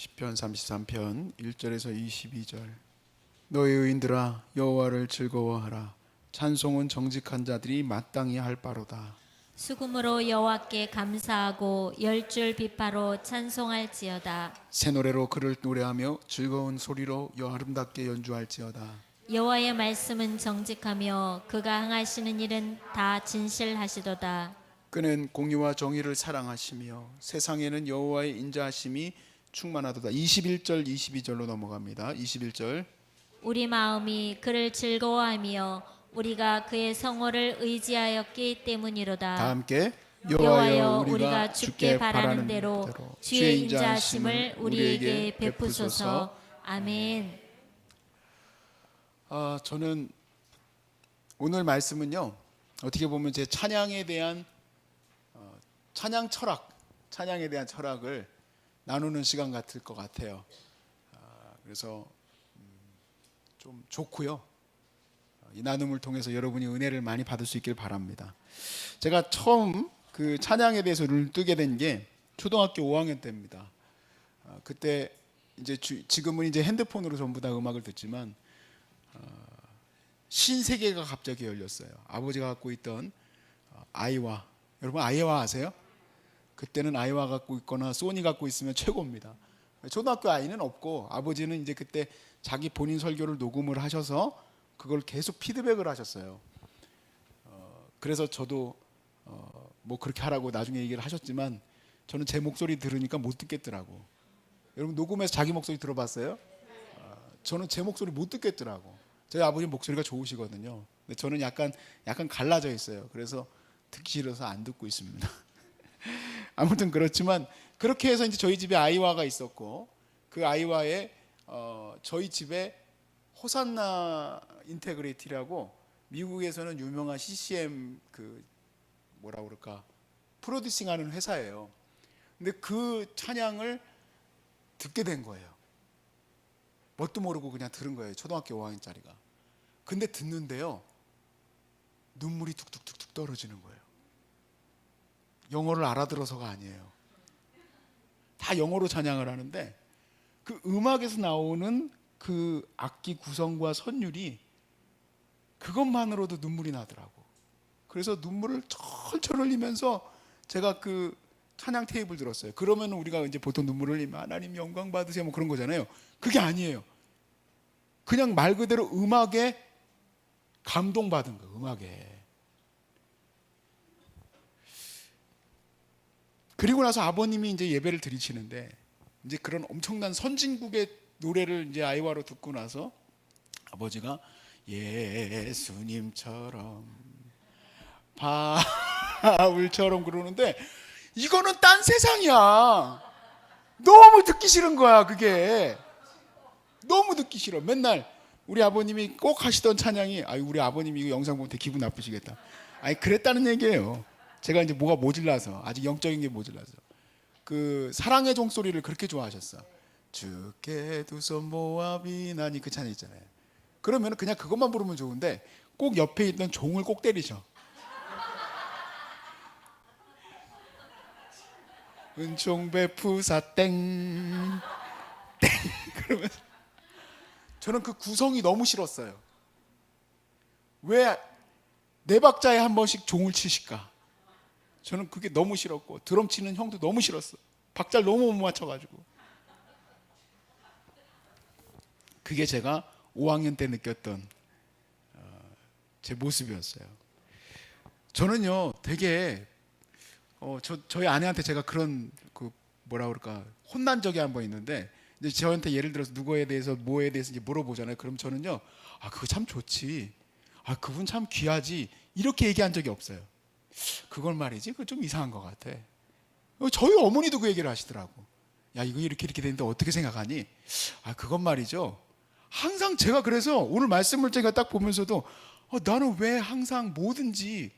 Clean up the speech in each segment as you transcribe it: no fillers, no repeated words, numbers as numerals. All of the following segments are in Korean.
시편 33편 1절에서 22절. 너의 의인들아 여호와를 즐거워하라. 찬송은 정직한 자들이 마땅히 할 바로다. 수금으로 여호와께 감사하고 열줄 비파로 찬송할지어다. 새 노래로 그를 노래하며 즐거운 소리로 아름답게 연주할지어다. 여호와의 말씀은 정직하며 그가 행하시는 일은 다 진실하시도다. 그는 공의와 정의를 사랑하시며 세상에는 여호와의 인자하심이 충만하도다. 21절 22절로 넘어갑니다. 21절. 우리 마음이 그를 즐거워하며 우리가 그의 성호를 의지하였기 때문이로다. 다 함께 여호와여 우리가 주께 바라는 대로 주의 인자하심을 우리에게 베푸소서. 아멘. 저는 오늘 말씀은요, 어떻게 보면 제 찬양에 대한 찬양 철학, 찬양에 대한 철학을 나누는 시간 같을 것 같아요. 그래서 좀 좋고요. 이 나눔을 통해서 여러분이 은혜를 많이 받을 수 있길 바랍니다. 제가 처음 그 찬양에 대해서 눈을 뜨게 된 게 초등학교 5학년 때입니다. 그때 이제 지금은 이제 핸드폰으로 전부 다 음악을 듣지만 신세계가 갑자기 열렸어요. 아버지가 갖고 있던 아이와, 여러분 아이와 아세요? 그때는 아이와 갖고 있거나 소니 갖고 있으면 최고입니다. 초등학교 아이는 없고 아버지는 이제 그때 자기 본인 설교를 녹음을 하셔서 그걸 계속 피드백을 하셨어요. 그래서 저도 뭐 그렇게 하라고 나중에 얘기를 하셨지만 저는 제 목소리 들으니까 못 듣겠더라고. 여러분 녹음해서 자기 목소리 들어봤어요? 저는 제 목소리 못 듣겠더라고. 저희 아버지 목소리가 좋으시거든요. 근데 저는 약간 갈라져 있어요. 그래서 듣기 싫어서 안 듣고 있습니다. 아무튼 그렇지만 그렇게 해서 이제 저희 집에 아이와가 있었고 그 아이와에 저희 집에 호산나 인테그리티라고 미국에서는 유명한 CCM 그 뭐라 그럴까 프로듀싱하는 회사예요. 근데 그 찬양을 듣게 된 거예요. 뭣도 모르고 그냥 들은 거예요. 초등학교 5학년짜리가. 근데 듣는데요, 눈물이 툭툭툭툭 떨어지는 거예요. 영어를 알아들어서가 아니에요. 다 영어로 찬양을 하는데 그 음악에서 나오는 그 악기 구성과 선율이 그것만으로도 눈물이 나더라고. 그래서 눈물을 철철 흘리면서 제가 그 찬양 테이프를 들었어요. 그러면 우리가 이제 보통 눈물을 흘리면 하나님 영광 받으세요 뭐 그런 거잖아요. 그게 아니에요. 그냥 말 그대로 음악에 감동받은 거예요. 음악에. 그리고 나서 아버님이 이제 예배를 드리시는데 이제 그런 엄청난 선진국의 노래를 이제 아이와로 듣고 나서 아버지가 예수님처럼 바울처럼 그러는데 이거는 딴 세상이야. 너무 듣기 싫은 거야. 그게 너무 듣기 싫어. 맨날 우리 아버님이 꼭 하시던 찬양이, 우리 아버님이 이거 영상 보면 되게 기분 나쁘시겠다. 그랬다는 얘기예요. 제가 이제 뭐가 모질라서, 아직 영적인 게 모질라서 그 사랑의 종소리를 그렇게 좋아하셨어. 주께 두 손 모아 비나니 그 찬양 있잖아요. 그러면 그냥 그것만 부르면 좋은데 꼭 옆에 있던 종을 꼭 때리셔. 은총 베푸사 땡 그러면서 저는 그 구성이 너무 싫었어요. 왜 네 박자에 한 번씩 종을 치실까? 저는 그게 너무 싫었고 드럼 치는 형도 너무 싫었어. 박자를 너무 못 맞춰가지고. 그게 제가 5학년 때 느꼈던 제 모습이었어요. 저는요 되게 저희 아내한테 제가 그런 그 뭐라 그럴까 혼난 적이 한 번 있는데 이제 저한테 예를 들어서 누구에 대해서 뭐에 대해서 이제 물어보잖아요. 그럼 저는요 그거 참 좋지. 그분 참 귀하지. 이렇게 얘기한 적이 없어요. 그걸 말이지. 그거 좀 이상한 것 같아. 저희 어머니도 그 얘기를 하시더라고. 야 이거 이렇게 되는데 어떻게 생각하니? 그건 말이죠. 항상 제가 그래서 오늘 말씀을 제가 딱 보면서도 나는 왜 항상 뭐든지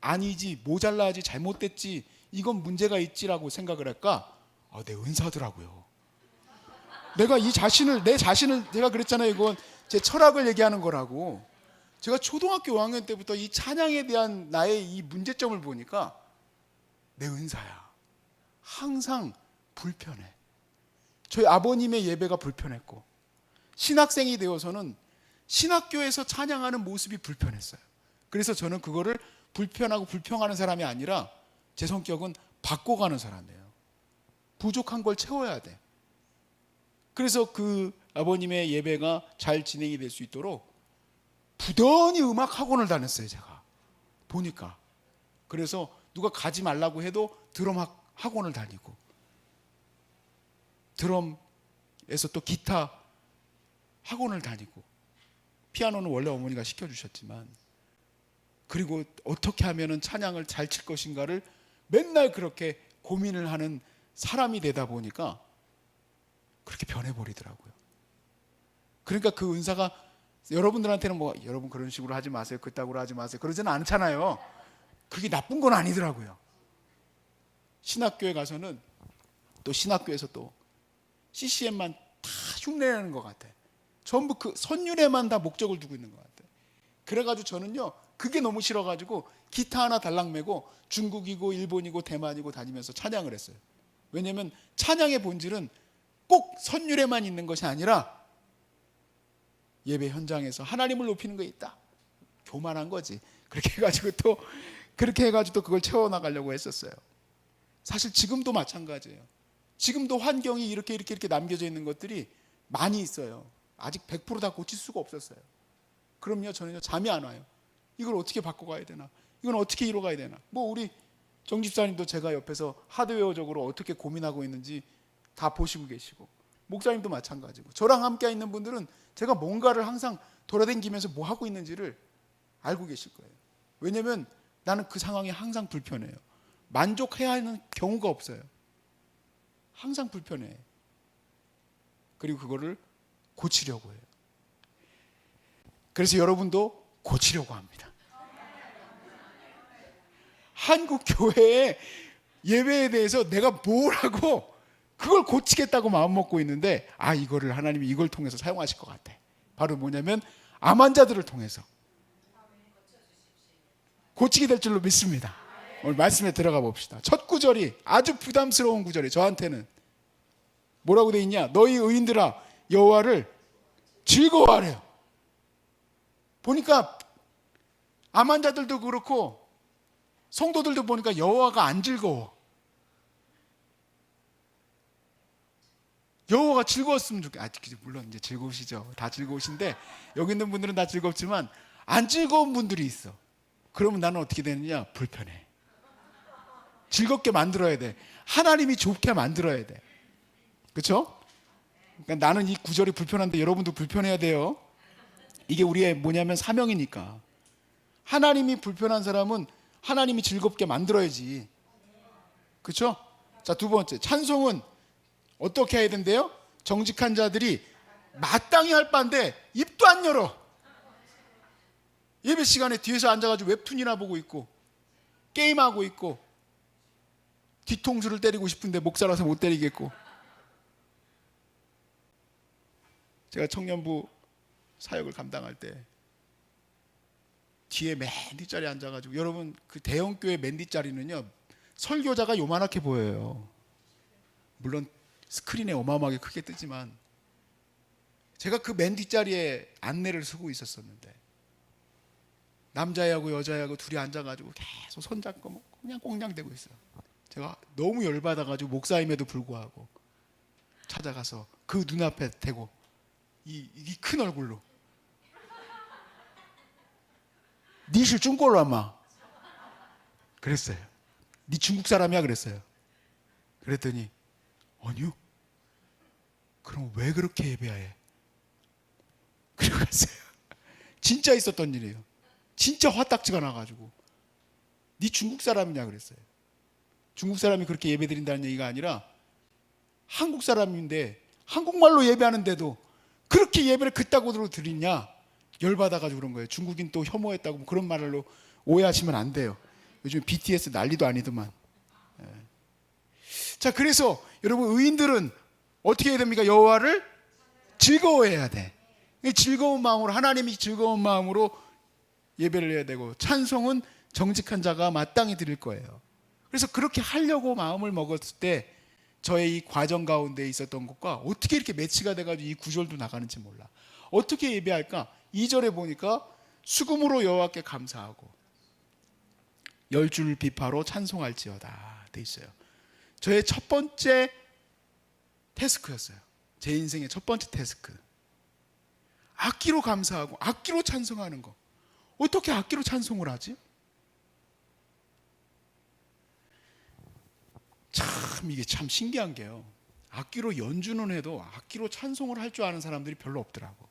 아니지, 모자라지, 잘못됐지, 이건 문제가 있지라고 생각을 할까? 내 은사더라고요. 내가 내 자신을 내가 그랬잖아요. 이건 제 철학을 얘기하는 거라고. 제가 초등학교 5학년 때부터 이 찬양에 대한 나의 이 문제점을 보니까 내 은사야. 항상 불편해. 저희 아버님의 예배가 불편했고, 신학생이 되어서는 신학교에서 찬양하는 모습이 불편했어요. 그래서 저는 그거를 불편하고 불평하는 사람이 아니라 제 성격은 바꿔가는 사람이에요. 부족한 걸 채워야 돼. 그래서 그 아버님의 예배가 잘 진행이 될 수 있도록 부단히 음악 학원을 다녔어요. 제가 보니까. 그래서 누가 가지 말라고 해도 드럼 학원을 다니고, 드럼에서 또 기타 학원을 다니고, 피아노는 원래 어머니가 시켜주셨지만, 그리고 어떻게 하면 찬양을 잘 칠 것인가를 맨날 그렇게 고민을 하는 사람이 되다 보니까 그렇게 변해버리더라고요. 그러니까 그 은사가 여러분들한테는 뭐 여러분 그런 식으로 하지 마세요, 그따구로 하지 마세요, 그러지는 않잖아요. 그게 나쁜 건 아니더라고요. 신학교에 가서는 또 신학교에서 또 CCM만 다 흉내내는 것 같아. 전부 그 선율에만 다 목적을 두고 있는 것 같아. 그래가지고 저는요, 그게 너무 싫어가지고 기타 하나 달랑매고 중국이고 일본이고 대만이고 다니면서 찬양을 했어요. 왜냐하면 찬양의 본질은 꼭 선율에만 있는 것이 아니라 예배 현장에서 하나님을 높이는 게 있다. 교만한 거지. 그렇게 해가지고 또 그걸 채워나가려고 했었어요. 사실 지금도 마찬가지예요. 지금도 환경이 이렇게 남겨져 있는 것들이 많이 있어요. 아직 100% 다 고칠 수가 없었어요. 그럼요, 저는요, 잠이 안 와요. 이걸 어떻게 바꿔가야 되나? 이건 어떻게 이뤄가야 되나? 뭐 우리 정 집사님도 제가 옆에서 하드웨어적으로 어떻게 고민하고 있는지 다 보시고 계시고, 목사님도 마찬가지고, 저랑 함께 있는 분들은 제가 뭔가를 항상 돌아다니면서 뭐 하고 있는지를 알고 계실 거예요. 왜냐하면 나는 그 상황이 항상 불편해요. 만족해야 하는 경우가 없어요. 항상 불편해. 그리고 그거를 고치려고 해요. 그래서 여러분도 고치려고 합니다. 한국 교회의 예배에 대해서 내가 뭘 하고 그걸 고치겠다고 마음 먹고 있는데, 이거를 하나님이 이걸 통해서 사용하실 것 같아. 바로 뭐냐면 암 환자들을 통해서 고치게 될 줄로 믿습니다. 오늘 말씀에 들어가 봅시다. 첫 구절이 아주 부담스러운 구절이 저한테는 뭐라고 돼 있냐? 너희 의인들아 여호와를 즐거워하래요. 보니까 암 환자들도 그렇고 성도들도 보니까 여호와가 안 즐거워. 여호와가 즐거웠으면 좋겠어요. 물론 이제 즐거우시죠. 다 즐거우신데 여기 있는 분들은 다 즐겁지만 안 즐거운 분들이 있어. 그러면 나는 어떻게 되느냐? 불편해. 즐겁게 만들어야 돼. 하나님이 좋게 만들어야 돼. 그렇죠? 그러니까 나는 이 구절이 불편한데 여러분도 불편해야 돼요. 이게 우리의 뭐냐면 사명이니까. 하나님이 불편한 사람은 하나님이 즐겁게 만들어야지. 그렇죠? 자, 두 번째, 찬송은 어떻게 해야 된대요? 정직한 자들이 마땅히 할 바인데 입도 안 열어. 예배 시간에 뒤에서 앉아가지고 웹툰이나 보고 있고 게임하고 있고 뒤통수를 때리고 싶은데 목사라서 못 때리겠고. 제가 청년부 사역을 감당할 때 뒤에 맨 뒷자리에 앉아가지고, 여러분 그 대형교회 맨 뒷자리는요 설교자가 요만하게 보여요. 물론 스크린에 어마어마하게 크게 뜨지만 제가 그 맨 뒷자리에 안내를 쓰고 있었었는데 남자애하고 여자애하고 둘이 앉아가지고 계속 손잡고 그냥 꽁냥대고 있어요. 제가 너무 열받아가지고 목사임에도 불구하고 찾아가서 그 눈앞에 대고 이 큰 얼굴로 니 실중골로 아마 그랬어요. 니 중국 사람이야 그랬어요. 그랬더니 아니요. 그럼 왜 그렇게 예배해? 그러고 갔어요. 진짜 있었던 일이에요. 진짜 화딱지가 나가지고 니 중국 사람이냐 그랬어요. 중국 사람이 그렇게 예배 드린다는 얘기가 아니라 한국 사람인데 한국말로 예배하는데도 그렇게 예배를 그따구로 드리냐, 열받아가지고 그런 거예요. 중국인 또 혐오했다고 뭐 그런 말로 오해하시면 안 돼요. 요즘 BTS 난리도 아니더만. 자, 그래서 여러분 의인들은 어떻게 해야 됩니까? 여호와를 즐거워해야 돼. 즐거운 마음으로, 하나님이 즐거운 마음으로 예배를 해야 되고, 찬송은 정직한 자가 마땅히 드릴 거예요. 그래서 그렇게 하려고 마음을 먹었을 때 저의 이 과정 가운데 있었던 것과 어떻게 이렇게 매치가 돼가지고 이 구절도 나가는지 몰라. 어떻게 예배할까? 2절에 보니까 수금으로 여호와께 감사하고 열줄 비파로 찬송할지어다 돼 있어요. 저의 첫 번째 태스크였어요. 제 인생의 첫 번째 태스크. 악기로 감사하고 악기로 찬송하는 거. 어떻게 악기로 찬송을 하지? 참 이게 참 신기한 게요. 악기로 연주는 해도 악기로 찬송을 할 줄 아는 사람들이 별로 없더라고.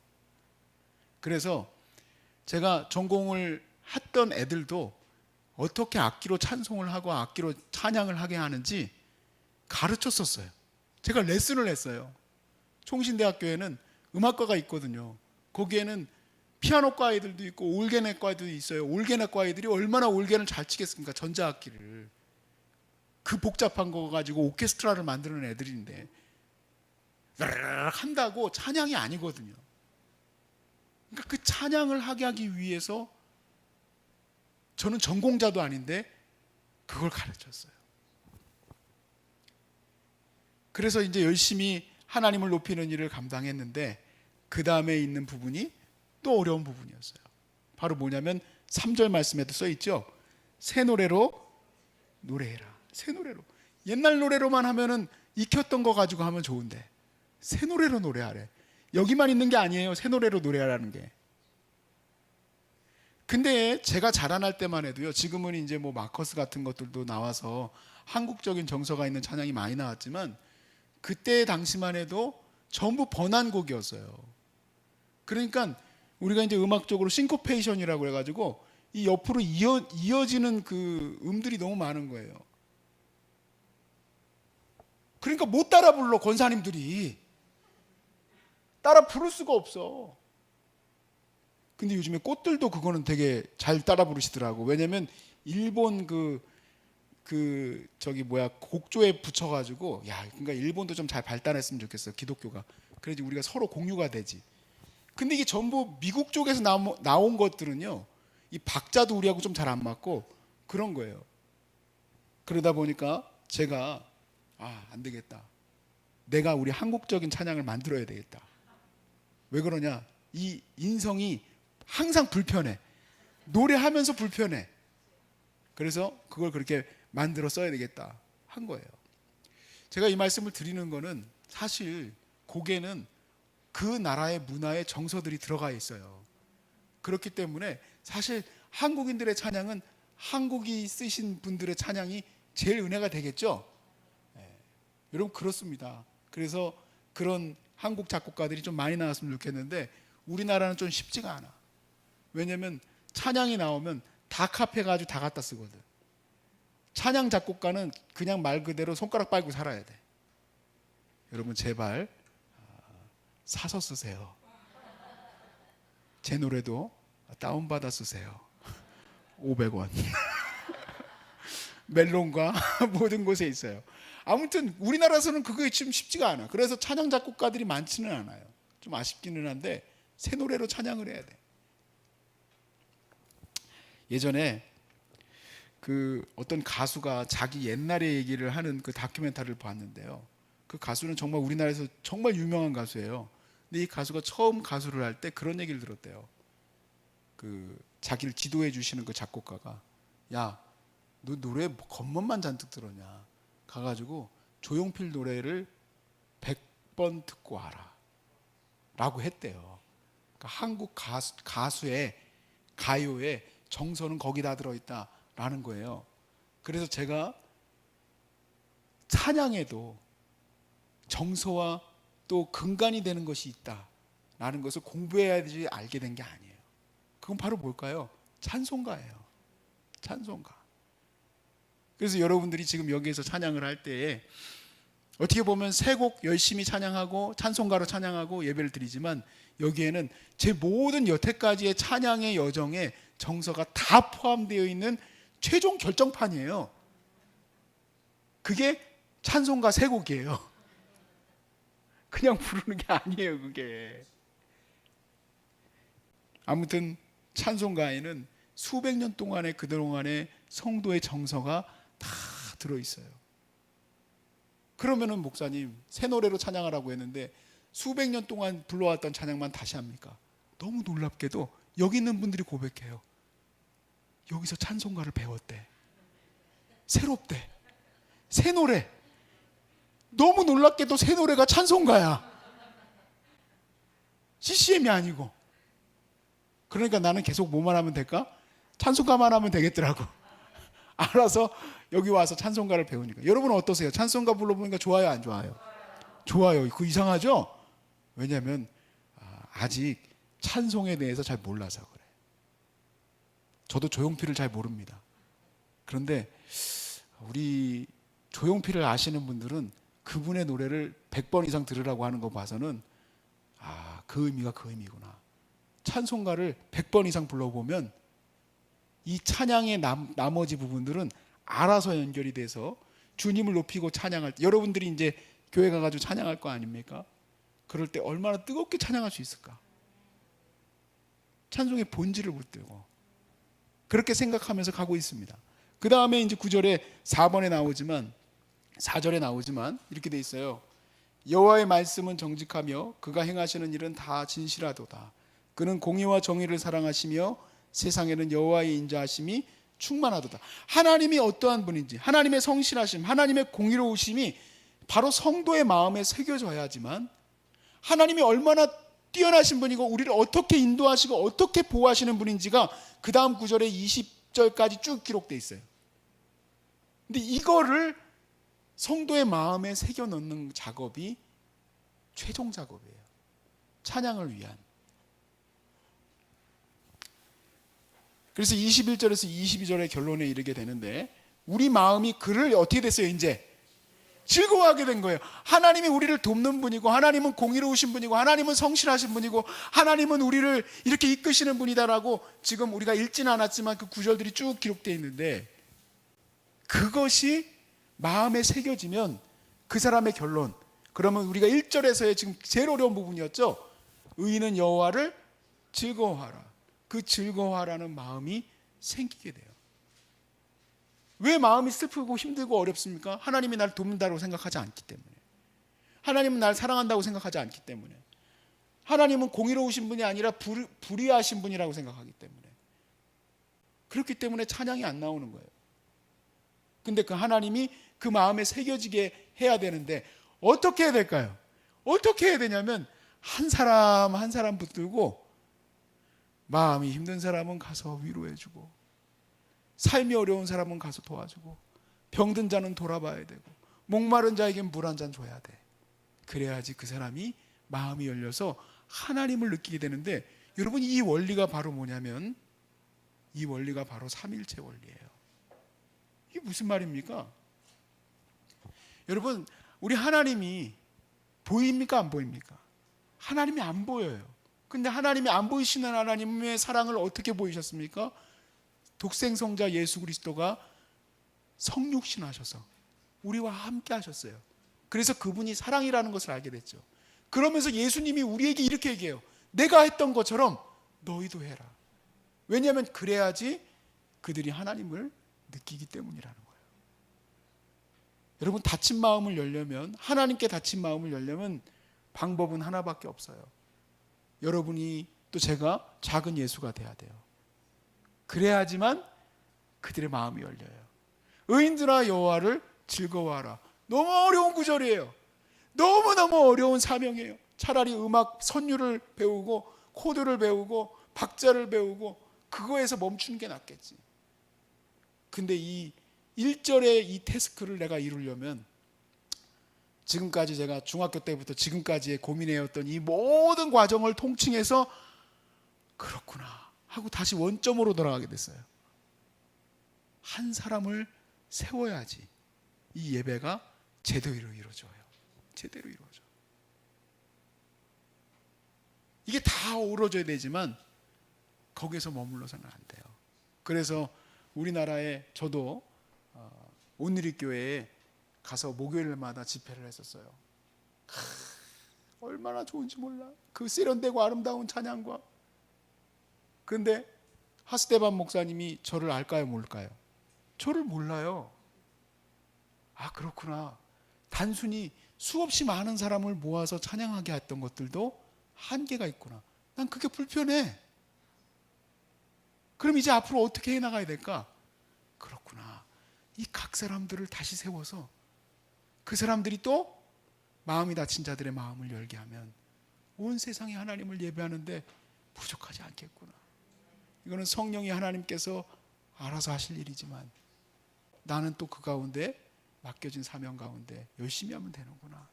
그래서 제가 전공을 했던 애들도 어떻게 악기로 찬송을 하고 악기로 찬양을 하게 하는지 가르쳤었어요. 제가 레슨을 했어요. 총신대학교에는 음악과가 있거든요. 거기에는 피아노과 애들도 있고 올게네과 애들도 있어요. 올게네과 애들이 얼마나 올게를 잘 치겠습니까? 전자악기를. 그 복잡한 거 가지고 오케스트라를 만드는 애들인데 한다고 찬양이 아니거든요. 그러니까 그 찬양을 하기 위해서 저는 전공자도 아닌데 그걸 가르쳤어요. 그래서 이제 열심히 하나님을 높이는 일을 감당했는데 그 다음에 있는 부분이 또 어려운 부분이었어요. 바로 뭐냐면 3절 말씀에도 써 있죠. 새 노래로 노래해라. 새 노래로. 옛날 노래로만 하면은 익혔던 거 가지고 하면 좋은데 새 노래로 노래하래. 여기만 있는 게 아니에요. 새 노래로 노래하라는 게. 근데 제가 자라날 때만 해도요. 지금은 이제 뭐 마커스 같은 것들도 나와서 한국적인 정서가 있는 찬양이 많이 나왔지만 그때 당시만 해도 전부 번안곡이었어요. 그러니까 우리가 이제 음악적으로 싱코페이션이라고 해가지고 이 옆으로 이어지는 그 음들이 너무 많은 거예요. 그러니까 못 따라 불러. 권사님들이 따라 부를 수가 없어. 근데 요즘에 꽃들도 그거는 되게 잘 따라 부르시더라고. 왜냐면 일본 곡조에 붙여가지고 그러니까 일본도 좀 잘 발달했으면 좋겠어. 기독교가. 그래야지 우리가 서로 공유가 되지. 근데 이게 전부 미국 쪽에서 나온 것들은요. 이 박자도 우리하고 좀 잘 안 맞고 그런 거예요. 그러다 보니까 제가 안 되겠다. 내가 우리 한국적인 찬양을 만들어야 되겠다. 왜 그러냐? 이 인성이 항상 불편해. 노래하면서 불편해. 그래서 그걸 그렇게 만들어 써야 되겠다 한 거예요. 제가 이 말씀을 드리는 거는 사실 곡에는 그 나라의 문화의 정서들이 들어가 있어요. 그렇기 때문에 사실 한국인들의 찬양은 한국이 쓰신 분들의 찬양이 제일 은혜가 되겠죠. 여러분 그렇습니다. 그래서 그런 한국 작곡가들이 좀 많이 나왔으면 좋겠는데 우리나라는 좀 쉽지가 않아. 왜냐면 찬양이 나오면 다 카피해가지고 다 갖다 쓰거든. 찬양 작곡가는 그냥 말 그대로 손가락 빨고 살아야 돼. 여러분 제발 사서 쓰세요. 제 노래도 다운받아 쓰세요. 500원. 멜론과 모든 곳에 있어요. 아무튼 우리나라에서는 그게 좀 쉽지가 않아. 그래서 찬양 작곡가들이 많지는 않아요. 좀 아쉽기는 한데 새 노래로 찬양을 해야 돼. 예전에 그 어떤 가수가 자기 옛날의 얘기를 하는 그 다큐멘터리를 봤는데요. 그 가수는 정말 우리나라에서 정말 유명한 가수예요. 근데 이 가수가 처음 가수를 할 때 그런 얘기를 들었대요. 그 자기를 지도해 주시는 그 작곡가가 야, 너 노래 겉멋만 잔뜩 들었냐? 가가지고 조용필 노래를 100번 듣고 와라 라고 했대요. 그러니까 한국 가수의 가요의 정서는 거기다 들어있다라는 거예요. 그래서 제가 찬양에도 정서와 또 근간이 되는 것이 있다라는 것을 공부해야지 알게 된 게 아니에요. 그건 바로 뭘까요? 찬송가예요. 찬송가. 그래서 여러분들이 지금 여기에서 찬양을 할 때에 어떻게 보면 세 곡 열심히 찬양하고 찬송가로 찬양하고 예배를 드리지만 여기에는 제 모든 여태까지의 찬양의 여정에 정서가 다 포함되어 있는 최종 결정판이에요. 그게 찬송가 세 곡이에요. 그냥 부르는 게 아니에요, 그게. 아무튼 찬송가에는 수백 년 동안의 그동안의 성도의 정서가 다 들어있어요. 그러면은 목사님 새 노래로 찬양하라고 했는데 수백 년 동안 불러왔던 찬양만 다시 합니까? 너무 놀랍게도 여기 있는 분들이 고백해요. 여기서 찬송가를 배웠대. 새롭대. 새 노래. 너무 놀랍게도 새 노래가 찬송가야. CCM이 아니고. 그러니까 나는 계속 뭐만 하면 될까? 찬송가만 하면 되겠더라고. 알아서 여기 와서 찬송가를 배우니까. 여러분은 어떠세요? 찬송가 불러보니까 좋아요, 안 좋아요? 좋아요. 그 이상하죠? 왜냐하면 아직 찬송에 대해서 잘 몰라서 그래. 저도 조용필을 잘 모릅니다. 그런데 우리 조용필을 아시는 분들은 그분의 노래를 100번 이상 들으라고 하는 거 봐서는 그 의미가 그 의미구나. 찬송가를 100번 이상 불러보면 이 찬양의 나머지 부분들은 알아서 연결이 돼서 주님을 높이고 찬양할 때, 여러분들이 이제 교회 가가지고 찬양할 거 아닙니까? 그럴 때 얼마나 뜨겁게 찬양할 수 있을까? 찬송의 본질을 붙들고 그렇게 생각하면서 가고 있습니다. 그 다음에 이제 9절에 4절에 나오지만 이렇게 돼 있어요. 여호와의 말씀은 정직하며 그가 행하시는 일은 다 진실하도다. 그는 공의와 정의를 사랑하시며 세상에는 여호와의 인자하심이 충만하도다. 하나님이 어떠한 분인지, 하나님의 성실하심, 하나님의 공의로우심이 바로 성도의 마음에 새겨져야지만 하나님이 얼마나 뛰어나신 분이고 우리를 어떻게 인도하시고 어떻게 보호하시는 분인지가 그 다음 9절에 20절까지 쭉 기록되어 있어요. 근데 이거를 성도의 마음에 새겨 넣는 작업이 최종 작업이에요. 찬양을 위한. 그래서 21절에서 22절의 결론에 이르게 되는데 우리 마음이 그를 어떻게 됐어요? 이제 즐거워하게 된 거예요. 하나님이 우리를 돕는 분이고 하나님은 공의로우신 분이고 하나님은 성실하신 분이고 하나님은 우리를 이렇게 이끄시는 분이다라고 지금 우리가 읽지는 않았지만 그 구절들이 쭉 기록되어 있는데 그것이 마음에 새겨지면 그 사람의 결론, 그러면 우리가 1절에서의 지금 제일 어려운 부분이었죠. 의인은 여호와를 즐거워하라. 그 즐거워하라는 마음이 생기게 돼요. 왜 마음이 슬프고 힘들고 어렵습니까? 하나님이 나를 돕는다고 생각하지 않기 때문에. 하나님은 나를 사랑한다고 생각하지 않기 때문에. 하나님은 공의로우신 분이 아니라 불의하신 분이라고 생각하기 때문에. 그렇기 때문에 찬양이 안 나오는 거예요. 근데 그 하나님이 그 마음에 새겨지게 해야 되는데 어떻게 해야 될까요? 어떻게 해야 되냐면 한 사람 한 사람 붙들고 마음이 힘든 사람은 가서 위로해주고 삶이 어려운 사람은 가서 도와주고 병든 자는 돌아봐야 되고 목마른 자에겐 물 한 잔 줘야 돼. 그래야지 그 사람이 마음이 열려서 하나님을 느끼게 되는데 여러분 이 원리가 바로 뭐냐면 이 원리가 바로 삼일체 원리예요. 이게 무슨 말입니까? 여러분 우리 하나님이 보입니까 안 보입니까? 하나님이 안 보여요. 근데 하나님이 안 보이시는 하나님의 사랑을 어떻게 보이셨습니까? 독생성자 예수 그리스도가 성육신 하셔서 우리와 함께 하셨어요. 그래서 그분이 사랑이라는 것을 알게 됐죠. 그러면서 예수님이 우리에게 이렇게 얘기해요. 내가 했던 것처럼 너희도 해라. 왜냐하면 그래야지 그들이 하나님을 느끼기 때문이라는 거예요. 여러분 닫힌 마음을 열려면 하나님께 닫힌 마음을 열려면 방법은 하나밖에 없어요. 여러분이 또 제가 작은 예수가 돼야 돼요. 그래야지만 그들의 마음이 열려요. 의인들아 여호와를 즐거워하라. 너무 어려운 구절이에요. 너무너무 어려운 사명이에요. 차라리 음악 선율을 배우고 코드를 배우고 박자를 배우고 그거에서 멈추는 게 낫겠지. 근데 이 1절의 이 태스크를 내가 이루려면 지금까지 제가 중학교 때부터 지금까지의 고민해왔던 이 모든 과정을 통칭해서 그렇구나 하고 다시 원점으로 돌아가게 됐어요. 한 사람을 세워야지 이 예배가 제대로 이루어져요. 제대로 이루어져. 이게 다 어우러져야 되지만 거기에서 머물러서는 안 돼요. 그래서 우리나라에 저도 온누리교회에 가서 목요일마다 집회를 했었어요. 얼마나 좋은지 몰라. 그 세련되고 아름다운 찬양과. 그런데 하스데반 목사님이 저를 알까요 모를까요? 저를 몰라요. 아 그렇구나. 단순히 수없이 많은 사람을 모아서 찬양하게 했던 것들도 한계가 있구나. 난 그게 불편해. 그럼 이제 앞으로 어떻게 해나가야 될까? 그렇구나. 이 각 사람들을 다시 세워서 그 사람들이 또 마음이 다친 자들의 마음을 열게 하면 온 세상이 하나님을 예배하는데 부족하지 않겠구나. 이거는 성령이 하나님께서 알아서 하실 일이지만 나는 또 그 가운데 맡겨진 사명 가운데 열심히 하면 되는구나.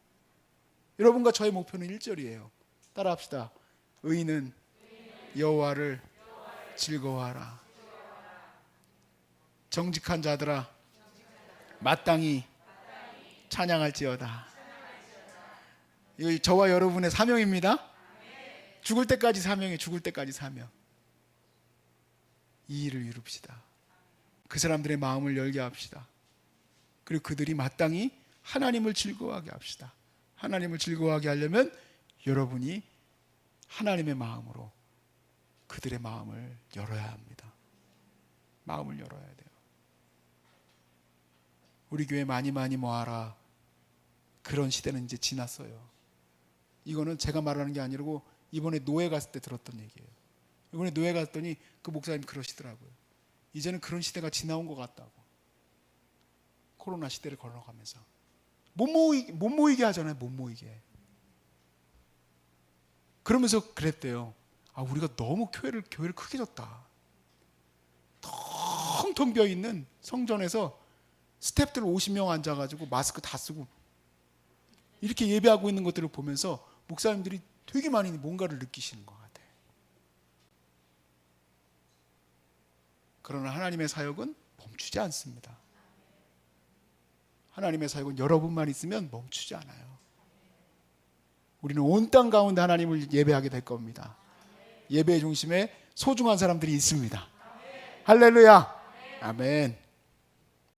여러분과 저의 목표는 1절이에요. 따라합시다. 의인은 여호와를 즐거워하라. 정직한 자들아 마땅히 찬양할지어다. 이거 저와 여러분의 사명입니다. 죽을 때까지 사명이에요. 죽을 때까지 사명. 이 일을 이룹시다. 그 사람들의 마음을 열게 합시다. 그리고 그들이 마땅히 하나님을 즐거워하게 합시다. 하나님을 즐거워하게 하려면 여러분이 하나님의 마음으로 그들의 마음을 열어야 합니다. 마음을 열어야 돼요. 우리 교회 많이 모아라. 그런 시대는 이제 지났어요. 이거는 제가 말하는 게 아니고 이번에 노예 갔을 때 들었던 얘기예요. 이번에 노예 갔더니 그 목사님 그러시더라고요. 이제는 그런 시대가 지나온 것 같다고. 코로나 시대를 걸어가면서 못 모이게 하잖아요. 못 모이게. 그러면서 그랬대요. 아, 우리가 너무 교회를 크게 졌다. 텅텅 비어 있는 성전에서 스태프들 50명 앉아가지고 마스크 다 쓰고 이렇게 예배하고 있는 것들을 보면서 목사님들이 되게 많이 뭔가를 느끼시는 것 같아요. 그러나 하나님의 사역은 멈추지 않습니다. 하나님의 사역은 여러분만 있으면 멈추지 않아요. 우리는 온 땅 가운데 하나님을 예배하게 될 겁니다. 예배의 중심에 소중한 사람들이 있습니다. 할렐루야. 아멘.